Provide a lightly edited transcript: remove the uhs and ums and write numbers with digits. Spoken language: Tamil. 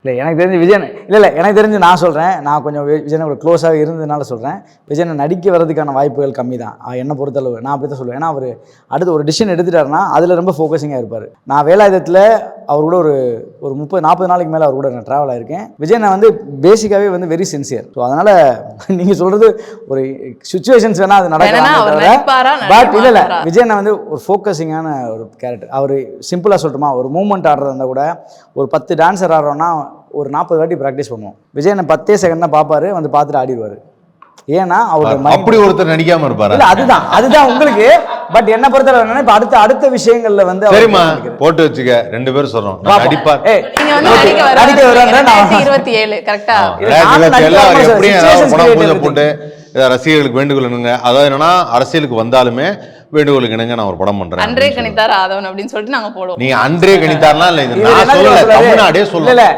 இல்லை எனக்கு தெரிஞ்சு விஜயன் இல்லை எனக்கு தெரிஞ்சு நான் சொல்கிறேன், நான் கொஞ்சம் விஜயனை ஒரு க்ளோஸாக இருந்ததுனால சொல்கிறேன், விஜயனை நடிக்க வர்றதுக்கான வாய்ப்புகள் கம்மி தான் என்னை பொறுத்தளவு. நான் அப்படி தான் சொல்லுவேன். ஏன்னா அவர் அடுத்து ஒரு டிசிஷன் எடுத்துட்டாருன்னா அதில் ரொம்ப ஃபோக்கஸிங்காக இருப்பார். நான் வேலாயுதத்தில் அவர் கூட ஒரு 30-40 நாளைக்கு மேலே அவர் கூட நான் ட்ராவல் ஆகிருக்கேன். விஜயனை வந்து பேசிக்காகவே வந்து வெரி சின்சியர். ஸோ அதனால் நீங்கள் சொல்கிறது ஒரு சுச்சுவேஷன்ஸ் வேணால் அது நடக்கலாம். பட் இல்லை விஜயனை வந்து ஒரு ஃபோக்கஸிங்கான ஒரு கேரக்டர். அவர் சிம்பிளாக சொல்லட்டுமா, ஒரு மூமெண்ட் ஆடுறதா இருந்தால் கூட ஒரு 10 டான்ஸர் ஆடுறோன்னா ஒரு 40 வாட்டி ப்ராக்டிஸ் பண்ணுவோம். விஜயனை 10 செகண்ட் தான் பார்ப்பாரு, வந்து பார்த்துட்டு ஆடிடுவார். ஏன்னா அவர் அப்படி ஒருத்தர் நடிக்காம இருப்பாரு. இல்ல அதுதான் உங்களுக்கு. பட் என்ன பொறுத்தவரை என்னன்னா இப்ப அடுத்த விஷயங்கள்ல வந்து சரிமா போட்டு வச்சுக்க 2 பேரும் சொல்றோம் நடிப்பார். நீங்க வந்து நடிக்க வராங்க 2027 கரெக்ட்டா? 2027 எப்படியும் பூஜை போட்டு ரசிகர்களுக்கு வேண்டுகோள் என்னங்க, அதாவது என்னன்னா அரசியலுக்கு வந்தாலுமே வேண்டுகோளுக்கு என்னங்க நான் ஒரு படம் பண்றேன். அன்றே கணித்தார் ஆதவன் அப்படின்னு சொல்லிட்டு நாங்க போடுவோம். நீங்க அன்றே கணித்தார்லாம் இல்ல, இது நான் சொல்லல, தமிழ்நாடே சொல்லல.